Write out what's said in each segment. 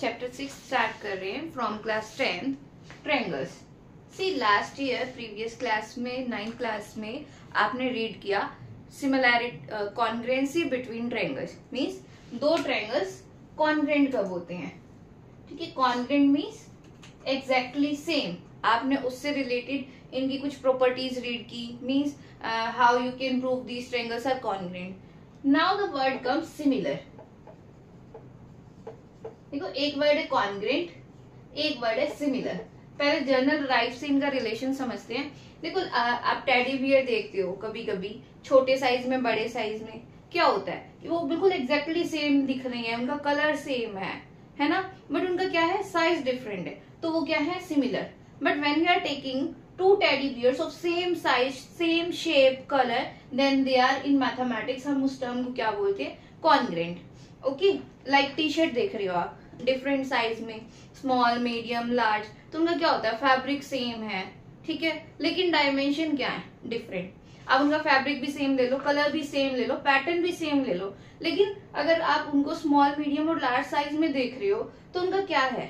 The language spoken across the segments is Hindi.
चैप्टर 6 स्टार्ट कर रहे हैं from class 10 triangles. See last year previous class में 9th क्लास में आपने रीड किया similarity congruency between triangles. Means दो ट्रायंगल्स कॉन्ग्रुएंट कब होते हैं? ठीक है, कॉन्ग्रुएंट मींस एग्जैक्टली सेम। आपने उससे रिलेटेड इनकी कुछ प्रॉपर्टीज रीड की। Means how you can prove these triangles are congruent. Now the word comes similar. देखो, एक वर्ड है कॉन्ग्रुएंट, एक वर्ड है सिमिलर। पहले जनरल राइट से इनका रिलेशन समझते हैं। देखो, आप टेडी बियर देखते हो कभी कभी, छोटे साइज में बड़े साइज में क्या होता है कि वो बिल्कुल एग्जैक्टली सेम दिख रही है, उनका कलर सेम है ना, बट उनका क्या है, साइज डिफरेंट है, तो वो क्या है, similar. But when we are taking two teddy bears of same size, same shape, colour, then they are in mathematics हम उस टर्म को क्या बोलते हैं, congruent. Okay, like T shirt देख रहे हो आप डिफरेंट साइज में, स्मॉल, मीडियम, लार्ज, तो उनका क्या होता है, फैब्रिक सेम है, ठीक है, लेकिन डायमेंशन क्या है, डिफरेंट। अब उनका फैब्रिक भी सेम ले लो, कलर भी सेम ले लो, पैटर्न भी सेम ले लो, लेकिन अगर आप उनको स्मॉल, मीडियम और लार्ज साइज में देख रहे हो तो उनका क्या है,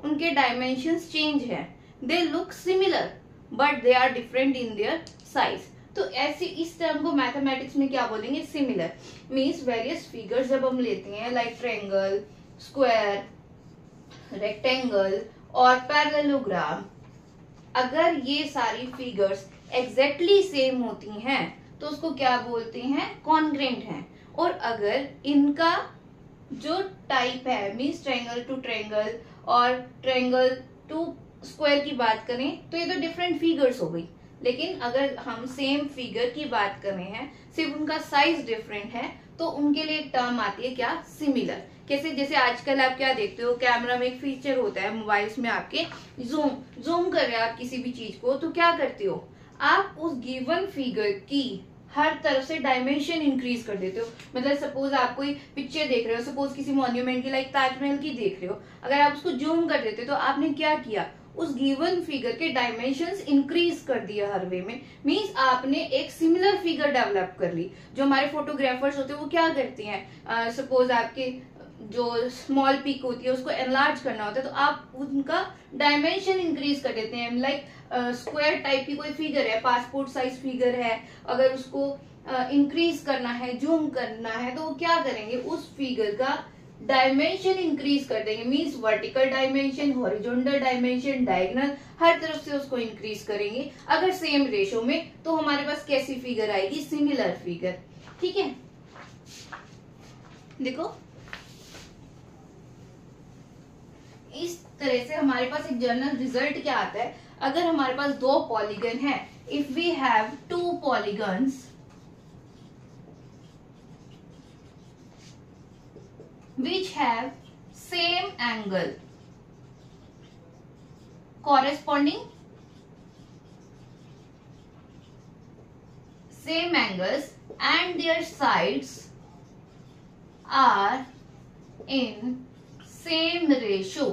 उनके डायमेंशंस चेंज है। They look similar but they are different in their size. तो ऐसे इस टर्म को मैथमेटिक्स में क्या बोलेंगे, सिमिलर। मींस वेरियस फिगर्स जब हम लेते हैं लाइक ट्रायंगल, स्क्वायर, रेक्टेंगल और पैरेललोग्राम, अगर ये सारी फिगर्स एग्जैक्टली सेम होती हैं तो उसको क्या बोलते हैं, कॉन्ग्रुएंट हैं। और अगर इनका जो टाइप है, मींस ट्रायंगल टू ट्रायंगल और ट्रायंगल टू स्क्वायर की बात करें तो ये तो डिफरेंट फिगर्स हो गई, लेकिन अगर हम सेम फिगर की बात कर रहे हैं, सिर्फ उनका साइज डिफरेंट है, तो उनके लिए एक टर्म आती है क्या, सिमिलर। कैसे, जैसे आजकल आप क्या देखते हो, कैमरा में एक फीचर होता है मोबाइल्स में आपके, जूम कर रहे हो आप किसी भी चीज को, तो क्या करते हो आप, उस गिवन फिगर की हर तरफ से डायमेंशन इंक्रीज कर देते हो। मतलब सपोज आप कोई पिक्चर देख रहे हो, सपोज किसी मॉन्यूमेंट की लाइक ताजमहल की देख रहे हो, अगर आप उसको जूम कर देते हो तो आपने क्या किया, उस गिवन फिगर के डायमेंशंस इंक्रीज कर दिया हर वे में। मींस आपने एक सिमिलर फिगर डेवलप कर ली। जो हमारे फोटोग्राफर्स होते हैं वो क्या करते हैं, सपोज आपके जो स्मॉल पिक होती है उसको एनलार्ज करना होता है, तो आप उनका डायमेंशन इंक्रीज कर देते हैं। लाइक स्क्वायर टाइप की कोई फिगर है, पासपोर्ट साइज फिगर है, अगर उसको इंक्रीज करना है, जूम करना है, तो वो क्या करेंगे, उस फिगर का डायमेंशन इंक्रीज कर देंगे। Means vertical dimension, horizontal dimension, diagonal, हर तरफ से उसको इंक्रीज करेंगे। अगर सेम रेशो में, तो हमारे पास कैसी फिगर आएगी, सिमिलर फिगर। ठीक है, देखो इस तरह से हमारे पास एक जनरल रिजल्ट क्या आता है। अगर हमारे पास दो पॉलीगन है, if we have two polygons which have same angle corresponding same angles and their sides are in same ratio,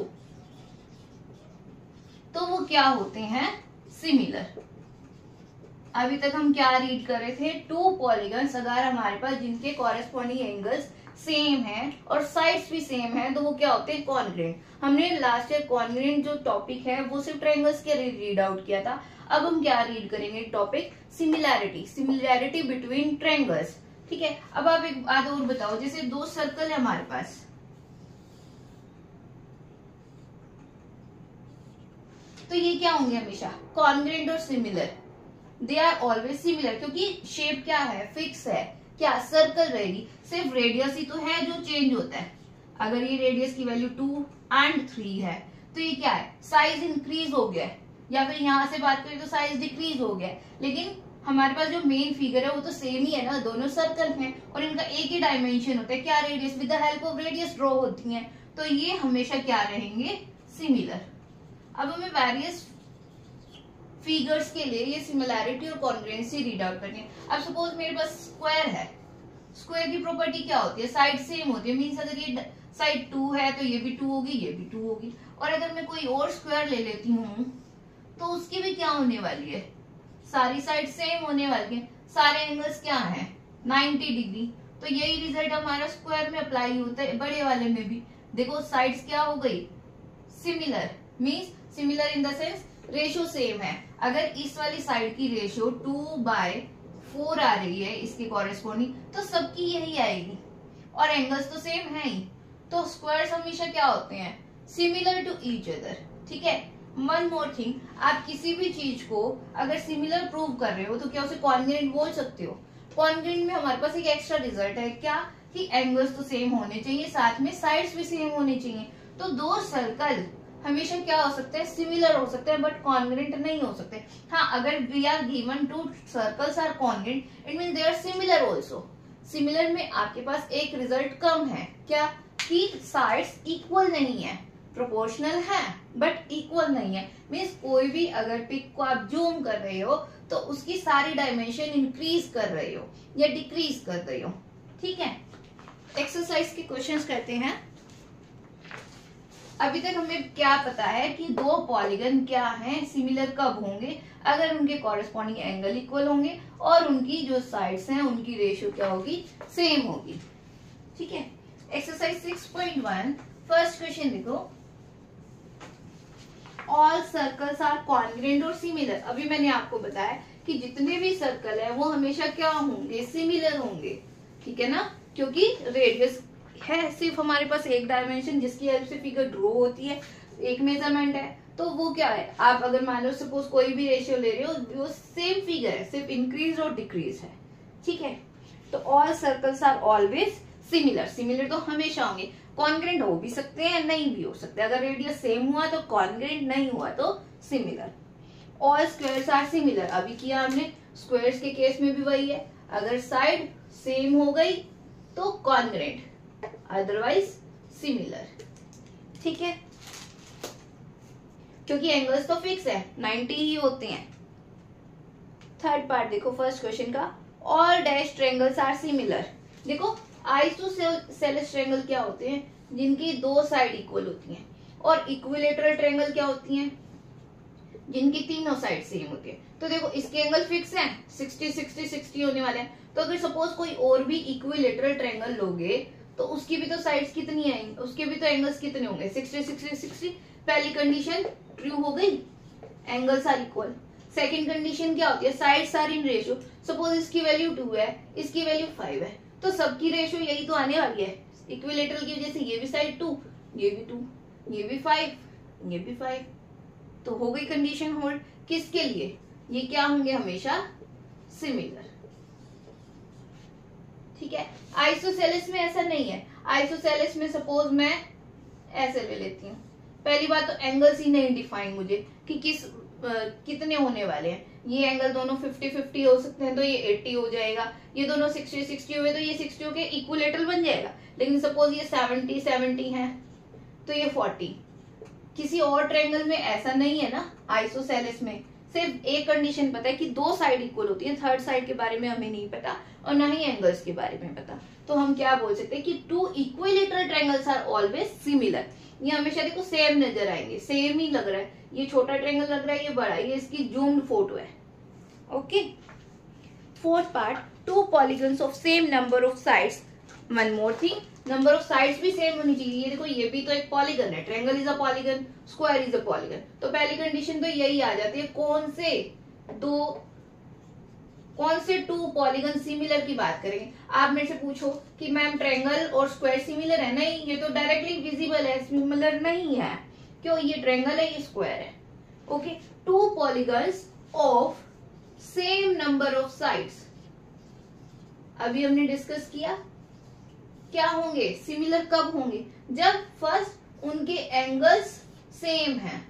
तो वो क्या होते हैं, सिमिलर। अभी तक हम क्या रीड कर रहे थे, टू पॉलीगन्स अगर हमारे पास जिनके कॉरेस्पॉन्डिंग एंगल्स सेम है और साइड्स भी सेम है, तो वो क्या होते हैं, कॉन्ग्रुएंट। हमने लास्ट ईयर कॉन्ग्रुएंट जो टॉपिक है वो सिर्फ ट्रायंगल्स के रीड आउट किया था। अब हम क्या रीड करेंगे, topic similarity, similarity between triangles. ठीक है, अब आप एक बात और बताओ, जैसे दो सर्कल है हमारे पास, तो ये क्या होंगे हमेशा, कॉन्ग्रुएंट और similar. They are always similar, क्योंकि शेप क्या है, फिक्स है, क्या, सर्कल रहेगी, सिर्फ रेडियस ही तो है जो चेंज होता है। अगर ये रेडियस की वैल्यू 2 और 3 है, तो ये क्या है, साइज इंक्रीज हो गया है, या फिर यहां से बात करें तो साइज डिक्रीज हो गया है। लेकिन हमारे पास जो मेन फिगर है वो तो सेम ही है ना, दोनों सर्कल हैं और इनका एक ही डायमेंशन होता है, क्या, radius, with the help of radius draw होती है, तो ये हमेशा क्या रहेंगे, सिमिलर। अब हमें वेरियस फिगर्स के लिए ये सिमिलैरिटी और कॉन्ग्रुएंसी रीड आउट करनी है। अब सपोज मेरे पास स्क्वायर है, स्क्वायर की प्रॉपर्टी क्या होती है, साइड सेम होती है। मींस अगर ये साइड 2 है तो ये भी 2 होगी, ये भी 2 होगी। और अगर मैं कोई और स्क्वायर ले लेती हूँ तो उसकी भी क्या होने वाली है, सारी साइड सेम होने वाली है, सारे एंगल्स क्या हैं, 90 डिग्री। तो यही रिजल्ट हमारा स्क्वायर में अप्लाई होता है, बड़े वाले में भी। देखो साइड्स क्या हो गई, similar, means similar in the sense ratio same है। अगर इस वाली साइड की रेशियो 2/4 आ रही है इसकी कॉरेस्पॉन्डिंग, तो सबकी यही आएगी, और एंगल्स तो सेम है ही, तो स्क्वायर्स हमेशा क्या होते हैं, सिमिलर टू ईच अदर। ठीक है, वन मोर थिंग, आप किसी भी चीज को अगर सिमिलर प्रूव कर रहे हो तो क्या उसे कॉन्ग्रुएंट बोल सकते हो। कॉन्ग्रुएंट में हमारे पास एक एक्स्ट्रा रिजल्ट है, क्या कि एंगल्स तो सेम होने चाहिए, साथ में साइड्स भी सेम होने चाहिए। तो दो सर्कल हमेशा क्या हो सकते हैं, सिमिलर हो सकते हैं, बट कॉन्ग्रुएंट नहीं हो सकते। हाँ, अगर we are given two circles are congruent, it means they are similar also. Similar में आपके पास एक रिजल्ट कम है, क्या कि साइड्स इक्वल नहीं है, प्रोपोर्शनल है बट इक्वल नहीं है। मीन्स कोई भी अगर पिक को आप जूम कर रहे हो तो उसकी सारी डायमेंशन इंक्रीज कर रहे हो या डिक्रीज कर रहे हो। ठीक है, एक्सरसाइज के क्वेश्चंस करते हैं। अभी तक हमें क्या पता है कि दो पॉलीगन क्या हैं, सिमिलर कब होंगे, अगर उनके कॉरेस्पॉन्डिंग एंगल इक्वल होंगे और उनकी जो साइड्स हैं उनकी रेशियो क्या होगी, सेम होगी। ठीक है, एक्सरसाइज 6.1 फर्स्ट क्वेश्चन देखो, ऑल सर्कल्स आर कॉन्ग्रुएंट और सिमिलर। अभी मैंने आपको बताया कि जितने भी सर्कल है वो हमेशा क्या होंगे, सिमिलर होंगे। ठीक है ना, क्योंकि रेडियस है सिर्फ हमारे पास एक डायमेंशन जिसकी हेल्प से फिगर ड्रॉ होती है, एक मेजरमेंट है, तो वो क्या है, आप अगर मान लो सपोज कोई भी रेशियो ले रहे हो, वो सेम फिगर है, सिर्फ इंक्रीज और डिक्रीज है। ठीक है, तो all circles are always similar. Similar तो हमेशा होंगे, कॉन्ग्रुएंट हो भी सकते हैं, नहीं भी हो सकते। अगर रेडियस सेम हुआ तो कॉन्ग्रुएंट, नहीं हुआ तो similar. All squares are similar, अभी किया हमने, स्क्वायर्स के केस में भी वही है, अगर साइड सेम हो गई तो कॉन्ग्रुएंट, अदरवाइज सिमिलर। ठीक है, क्योंकि एंगल्स तो फिक्स है, 90 ही होते हैं। थर्ड पार्ट देखो फर्स्ट क्वेश्चन का, all dash triangles are similar. देखो आइसोसेलेस ट्रायंगल क्या होते हैं, जिनकी दो साइड इक्वल होती हैं, और इक्विलेटरल ट्रायंगल क्या होती हैं, जिनकी तीनों साइड सेम होती है। तो देखो इसके एंगल फिक्स हैं, 60 60 60 होने वाले हैं। तो अगर सपोज कोई और भी इक्विलेटरल ट्रायंगल लोगे तो उसकी भी तो साइड्स कितनी आएंगी, उसके भी तो एंगल्स कितने होंगे, 60 60 60। पहली कंडीशन ट्रू हो गई, angles are equal. Second condition क्या होती है, sides are in ratio. Suppose इसकी वैल्यू 2 है, इसकी वैल्यू 5 है, तो सबकी रेशियो यही तो आने वाली है, इक्विलेटरल की वजह से ये भी साइड 2, ये भी 2, ये भी 5, ये भी 5, तो हो गई कंडीशन होल्ड। किसके लिए, ये क्या होंगे, हमेशा सिमिलर। ठीक है, आइसोसेलेस में ऐसा नहीं है। आइसोसेलेस में सपोज मैं ऐसे ले लेती हूँ, पहली बात तो एंगल्स ही नहीं डिफाइन मुझे कि कितने होने वाले हैं। ये एंगल दोनों 50 50 हो सकते हैं तो ये 80 हो जाएगा, ये दोनों 60 60 हुए तो ये 60 होके इक्विलेटरल बन जाएगा। लेकिन सपोज ये 70 70 है तो ये 40। किसी और ट्रायंगल में ऐसा नहीं है ना, आइसोसेलेस में सिर्फ एक कंडीशन पता है कि दो साइड इक्वल होती है, थर्ड साइड के बारे में हमें नहीं पता और ना ही एंगल्स के बारे में पता। तो हम क्या बोल सकते हैं कि two equilateral triangles are always similar. ये हमेशा देखो सेम नजर आएंगे, सेम ही लग रहा है, ये छोटा ट्रायंगल लग रहा है, ये बड़ा, ये इसकी जूम्ड फोटो है। Okay, fourth part, to polygons of same number of sides. One more thing, number of sides भी सेम होनी चाहिए। ये देखो ये भी तो एक पॉलीगन है, triangle is a polygon, square is a polygon, तो पहली कंडीशन तो यही आ जाती है। कौन से टू पॉलीगन सिमिलर की बात करेंगे। आप मेरे से पूछो कि मैम ट्रायंगल और स्क्वायर सिमिलर है, नहीं, ये तो डायरेक्टली विजिबल है, सिमिलर नहीं है। क्यों, ये ट्रायंगल है, ये स्क्वायर है। Okay, to polygons of same number of sides, अभी हमने डिस्कस किया, क्या होंगे, सिमिलर कब होंगे, जब फर्स्ट उनके एंगल्स सेम हैं,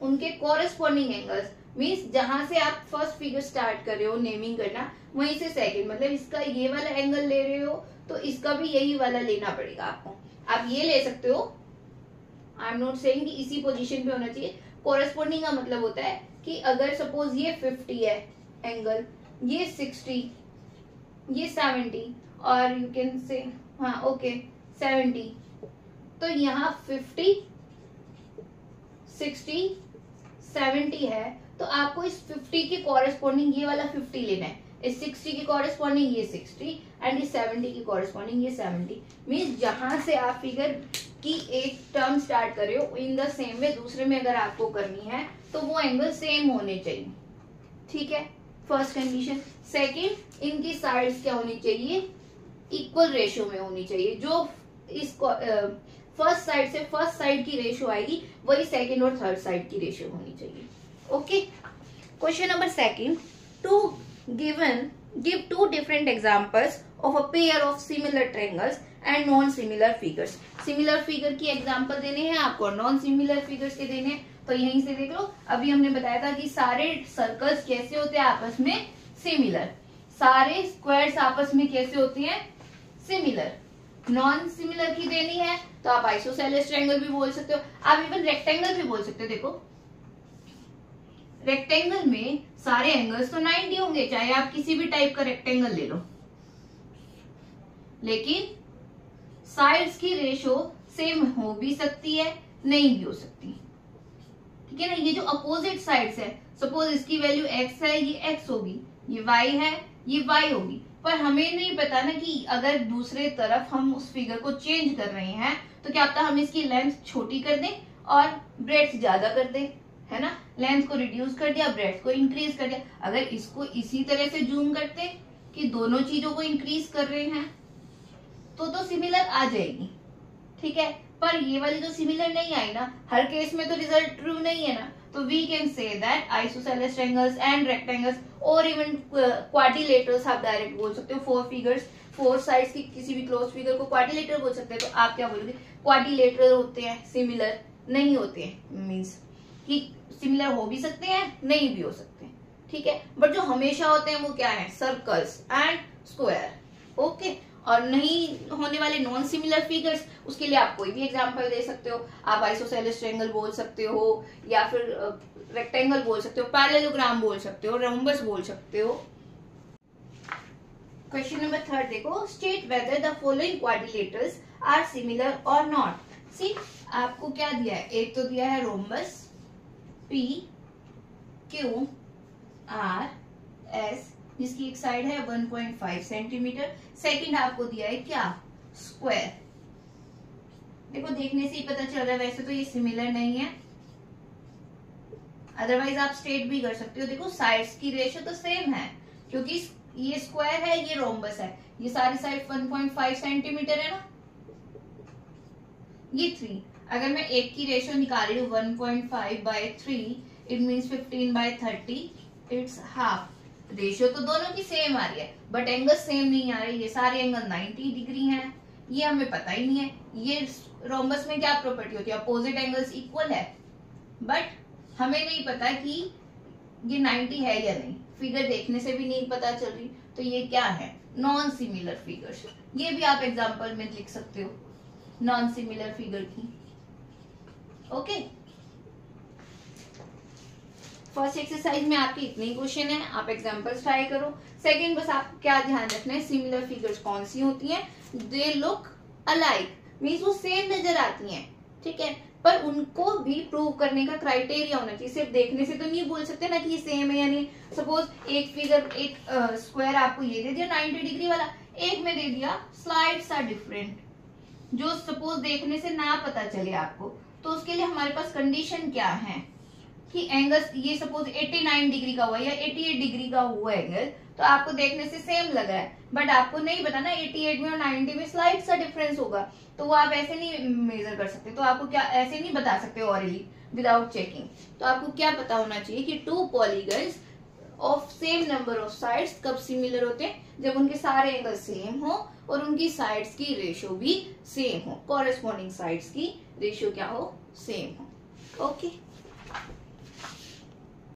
उनके कॉरेस्पॉन्डिंग एंगल्स। मीन्स जहां से आप फर्स्ट फिगर स्टार्ट कर रहे हो नेमिंग करना, वहीं से सेकंड, मतलब इसका ये वाला एंगल ले रहे हो तो इसका भी यही वाला लेना पड़ेगा आपको। आप ये ले सकते हो, आई एम नॉट सेइंग कि इसी पोजीशन पे होना चाहिए। कॉरेस्पॉन्डिंग का मतलब होता है कि अगर सपोज ये 50 है एंगल, ये 60, ये 70 और यू कैन से हाँ ओके 70, तो यहाँ 50 60 70 है, तो आपको इस 50 के कॉरेस्पॉन्डिंग ये वाला 50 लेना है, इस 60 के कॉरेस्पॉन्डिंग ये 60 एंड ये 70 की कॉरेस्पॉन्डिंग ये 70 मीन्स जहां से आप फिगर की एक टर्म स्टार्ट कर रहे हो इन द सेम वे दूसरे में अगर आपको करनी है तो वो एंगल सेम होने चाहिए, ठीक है, फर्स्ट कंडीशन। सेकंड, इनकी साइड्स क्या होनी चाहिए, इक्वल रेशियो में होनी चाहिए। जो इस फर्स्ट साइड से फर्स्ट साइड की रेशियो आएगी वही सेकंड और थर्ड साइड की रेशियो होनी चाहिए। Okay, question number second, give two different examples of a pair of similar triangles and non similar figures। Similar figure की एग्जांपल देने हैं आपको, नॉन सिमिलर फिगर्स के देने हैं। तो यहीं से देख लो, अभी हमने बताया था कि सारे सर्कल्स कैसे होते हैं आपस में सिमिलर, सारे स्क्वायर्स आपस में कैसे होते हैं सिमिलर। नॉन सिमिलर की देनी है तो आप आइसोसेलेस ट्रायंगल भी बोल सकते हो, आप इवन रेक्टेंगल भी बोल सकते हो। देखो रेक्टेंगल में सारे एंगल्स तो 90 होंगे, चाहे आप किसी भी टाइप का रेक्टेंगल ले लो, लेकिन साइड्स की रेशो सेम हो भी सकती है, नहीं भी हो सकती, ठीक है ना। ये जो अपोजिट साइड्स है, सपोज इसकी वैल्यू x है, ये x होगी, ये y है, ये y होगी, पर हमें नहीं पता ना कि अगर दूसरे तरफ हम उस फिगर को चेंज कर रहे हैं तो क्या पता हम इसकी लेंथ छोटी कर दें और ब्रेड्थ ज्यादा कर दें, है ना। लेंथ को रिड्यूस कर दिया, ब्रेड्थ को इंक्रीज कर दिया। अगर इसको इसी तरह से जूम करते कि दोनों चीजों को इंक्रीज कर रहे हैं तो सिमिलर आ जाएगी, ठीक है। पर ये वाली तो सिमिलर नहीं आई ना, हर केस में तो रिजल्ट ट्रू नहीं है ना। तो we can say that isosceles triangles and rectangles और इवन क्वाड्रिलेटरल्स आप डायरेक्ट बोल सकते हो। फोर फिगर्स, फोर साइड्स की किसी भी क्लोज फिगर को क्वाड्रिलेटर बोल सकते हैं। तो आप क्या बोलोगे, क्वाड्रिलेटरल होते हैं, सिमिलर नहीं होते हैं, मीन्स कि सिमिलर हो भी सकते हैं, नहीं भी हो सकते, ठीक है। बट जो हमेशा होते हैं वो क्या है, सर्कल्स एंड स्क्वायर। ओके, और नहीं होने वाले नॉन सिमिलर फिगर्स, उसके लिए आप कोई भी एग्जांपल दे सकते हो। आप आइसोसेलेस ट्रायंगल बोल सकते हो, या फिर रेक्टेंगल बोल सकते हो, पैरेललोग्राम बोल सकते हो, रोम्बस बोल सकते हो। क्वेश्चन नंबर थर्ड देखो, state whether the following quadrilaterals are similar और नॉट। सी, आपको क्या दिया है, एक तो दिया है rhombus P Q R S जिसकी एक साइड है 1.5 सेंटीमीटर। सेकंड आपको दिया है क्या, स्क्वायर। देखो देखने से ही पता चल रहा है, वैसे तो ये सिमिलर नहीं है, अदरवाइज आप स्टेट भी कर सकते हो। देखो साइड्स की रेशियो तो सेम है, क्योंकि ये स्क्वायर है, ये रोम्बस है, ये सारी साइड 1.5 सेंटीमीटर है ना, ये 3। अगर मैं एक की रेशियो निकाल रही हूँ 1.5/3, it means 15/30, it's half. Ratio तो दोनों की सेम आ रही है, बट एंगल सेम नहीं आ रही। ये सारे एंगल 90 डिग्री हैं, ये हमें पता ही नहीं है। ये रोम्बस में क्या प्रॉपर्टी होती है, अपोजिट एंगल्स इक्वल है, बट हमें नहीं पता कि ये 90 है या नहीं, फिगर देखने से भी नहीं पता चल रही। तो ये क्या है, नॉन सिमिलर फिगर्स। ये भी आप एग्जाम्पल में लिख सकते हो नॉन सिमिलर फिगर की। ओके, फर्स्ट एक्सरसाइज में आपके इतने ही क्वेश्चन है, आप एग्जांपल्स ट्राई करो। सेकंड, बस आपको क्या ध्यान रखना है, सिमिलर फिगर्स कौन सी होती हैं, दे लुक अलाइक, मीन्स वो सेम नजर आती हैं, ठीक है, पर उनको भी प्रूव करने का क्राइटेरिया होना चाहिए। सिर्फ देखने से तो नहीं बोल सकते ना कि ये सेम है या नहीं। सपोज एक फिगर, एक स्क्वायर आपको ये दे दिया 90 डिग्री वाला, एक में दे दिया स्लाइड्स आर डिफरेंट, जो सपोज देखने से ना पता चले आपको, तो उसके लिए हमारे पास कंडीशन क्या है कि एंगल, ये सपोज 89 डिग्री का हुआ या 88 डिग्री का हुआ एंगल, तो आपको देखने से सेम लग रहा है, बट आपको नहीं पता ना 88 में और 90 में स्लाइड सा डिफरेंस होगा, तो वो आप ऐसे नहीं मेजर कर सकते। तो आपको क्या, ऐसे नहीं बता सकते ऑरली विदाउट चेकिंग। तो आपको क्या पता होना चाहिए कि to polygons of same number of sides कब सिमिलर होते हैं, जब उनके सारे एंगल सेम हो और उनकी साइड्स की रेशियो भी सेम हो, कॉरेस्पॉन्डिंग साइड्स की रेशियो क्या हो, सेम हो। ओके।